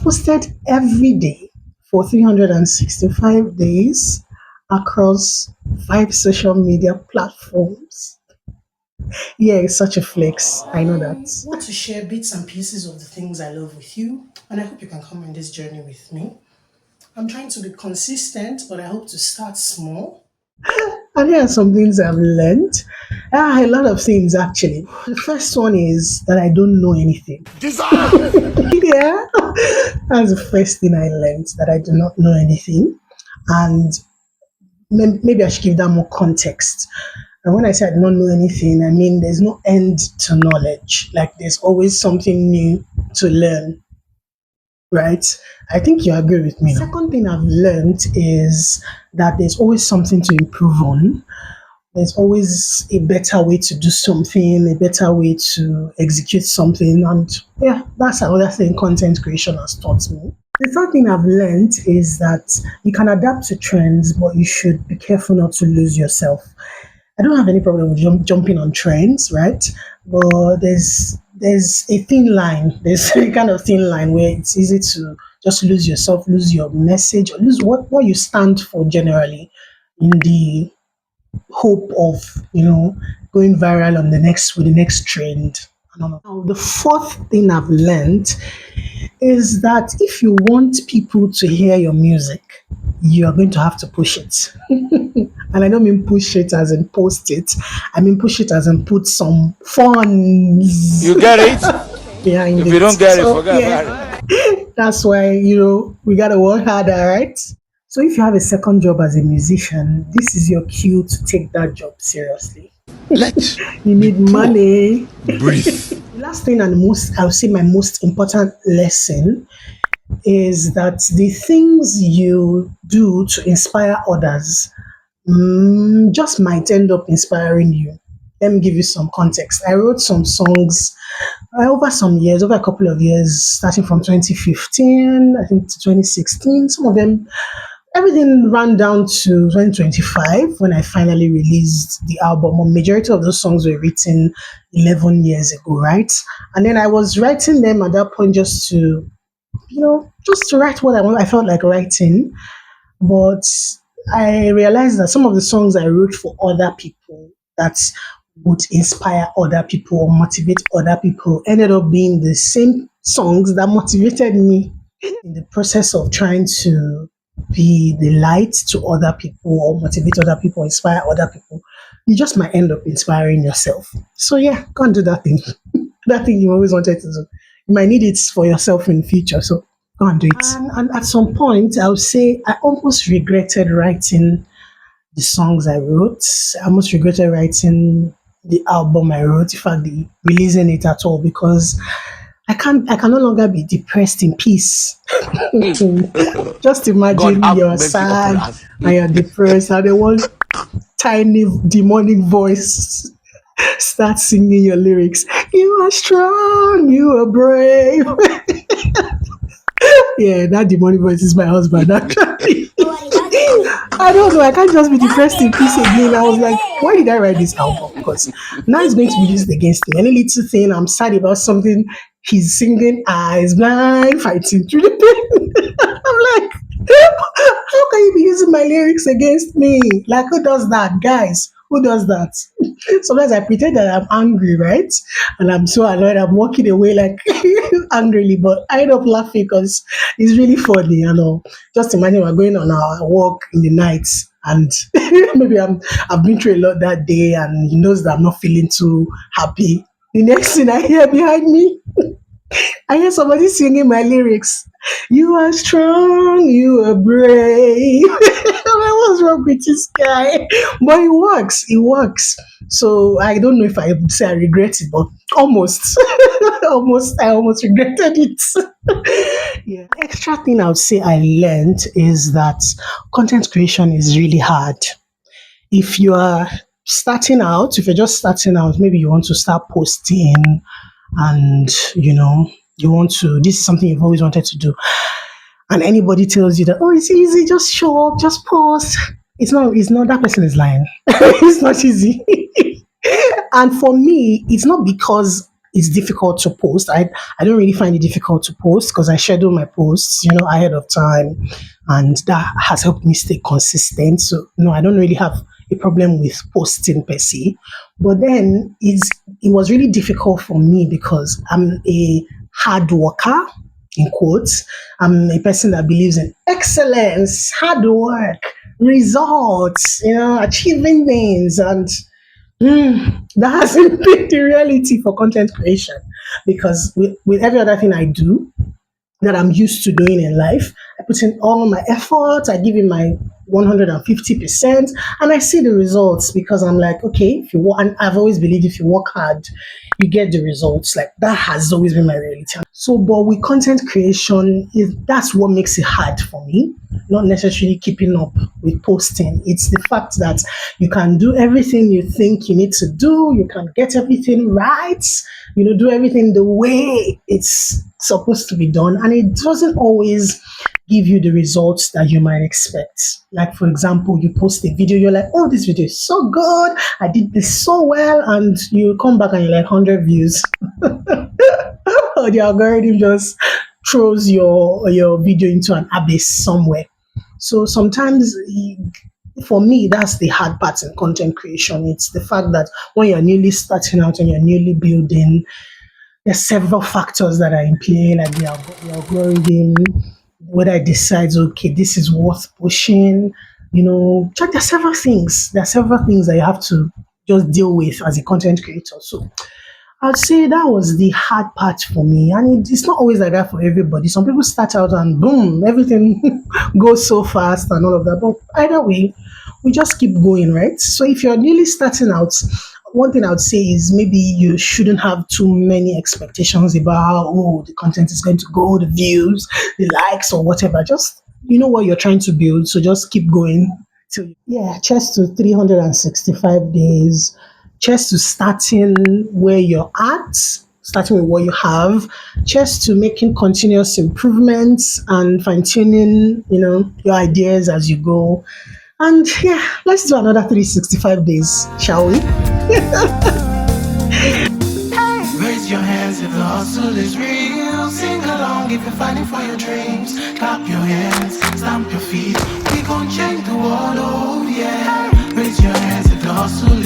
posted every day for 365 days across 5 social media platforms. Yeah, it's such a flex. I know that. Want to share bits and pieces of the things I love with you, and I hope you can come on this journey with me. I'm trying to be consistent, but I hope to start small. And here are some things I've learned. A lot of things actually. The first one is that I don't know anything. Yeah, that's the first thing I learned, that I do not know anything. And maybe I should give that more context. And when I say I do not know anything, I mean there's no end to knowledge. Like there's always something new to learn, right? I think you agree with me. Second thing I've learned is that there's always something to improve on. There's always a better way to do something, a better way to execute something. And yeah, that's another thing content creation has taught me. The third thing I've learned is that you can adapt to trends, but you should be careful not to lose yourself. I don't have any problem with jumping on trends, right? But there's a thin line. There's a kind of thin line where it's easy to just lose yourself, lose your message, or lose what you stand for generally in the hope of going viral on the next with the next trend. And all of Now, the fourth thing I've learned is that if you want people to hear your music, you are going to have to push it. And I don't mean push it as in post it. I mean push it as in put some funds You get it? behind If you it. don't get it, So forget about yeah, it. that's why we gotta work harder, right? So if you have a second job as a musician, this is your cue to take that job seriously. Let You the need poor money. breathe. The last thing and most, I would say my most important lesson is that the things you do to inspire others just might end up inspiring you. Let me give you some context. I wrote some songs over some years, over a couple of years, starting from 2015, I think, to 2016. Some of them, everything ran down to 2025 when I finally released the album. A majority of those songs were written 11 years ago, right? And then I was writing them at that point just to write what I felt like writing. But I realized that some of the songs I wrote for other people that would inspire other people or motivate other people ended up being the same songs that motivated me in the process of trying to be the light to other people or motivate other people, inspire other people. You just might end up inspiring yourself. So yeah, go and do that thing. That thing you always wanted to do. You might need it for yourself in the future. So go and do it. And at some point, I would say I almost regretted writing the songs I wrote. I almost regretted writing the album I wrote, in fact, releasing it at all, because I can no longer be depressed in peace. Just God imagine have you're mercy upon sad us. and you're depressed, and then one tiny demonic voice starts singing your lyrics. You are strong, you are brave. Yeah, that demonic voice is my husband, actually. I don't know. I can't just be depressed in peace again. I was like, why did I write this album? Because now it's going to be used against me. Any little thing I'm sad about something, he's singing Eyes Blind, fighting through the pain. I'm like, how can you be using my lyrics against me? Like, who does that, guys? Who does that? Sometimes I pretend that I'm angry, right? And I'm so annoyed. I'm walking away like angrily, but I end up laughing because it's really funny, Just imagine we're going on our walk in the night, and maybe I've been through a lot that day, and he knows that I'm not feeling too happy. The next thing I hear behind me, I hear somebody singing my lyrics. You are strong, you are brave. What's wrong with this guy? But it works. It works. So I don't know if I would say I regret it, but almost, I almost regretted it. Yeah. Extra thing I would say I learned is that content creation is really hard. If you are starting out, if you're just starting out, maybe you want to start posting and you want to, this is something you've always wanted to do, and anybody tells you that, oh, it's easy, just show up, just post. It's not, that person is lying. It's not easy. And for me, it's not because it's difficult to post. I don't really find it difficult to post because I schedule my posts, ahead of time, and that has helped me stay consistent. So no, I don't really have a problem with posting per se. But then it was really difficult for me because I'm a hard worker in quotes. I'm a person that believes in excellence, hard work, results, achieving things, and that hasn't been the reality for content creation because with every other thing I do, that I'm used to doing in life. I put in all my effort, I give it my 150%, and I see the results because I'm like, okay, if you work, and I've always believed if you work hard, you get the results. Like that has always been my reality. So, but with content creation, that's what makes it hard for me, not necessarily keeping up with posting. It's the fact that you can do everything you think you need to do, you can get everything right, do everything the way it's supposed to be done, and it doesn't always give you the results that you might expect. Like, for example, you post a video, you're like, oh, this video is so good, I did this so well, and you come back and you're like 100 views. Or the algorithm just throws your video into an abyss somewhere. So sometimes, for me, that's the hard part in content creation. It's the fact that when you're newly starting out and you're newly building, there's several factors that are in play, like the algorithm, whether it decides, okay, this is worth pushing, there's several things. There are several things that you have to just deal with as a content creator. So I'd say that was the hard part for me. And it's not always like that for everybody. Some people start out and boom, everything goes so fast and all of that. But either way, we just keep going, right? So if you're really starting out, one thing I would say is maybe you shouldn't have too many expectations about how, oh, the content is going to go, the views, the likes, or whatever. Just you know what you're trying to build, so just keep going. Yeah, cheers to 365 days. Cheers to starting where you're at, starting with what you have. Cheers to making continuous improvements and fine tuning, your ideas as you go. And yeah, let's do another 365 days, shall we? Raise your hands if the hustle is real. Sing along if you're fighting for your dreams. Clap your hands, stamp your feet. We gon' change the world, oh yeah. Raise your hands if the hustle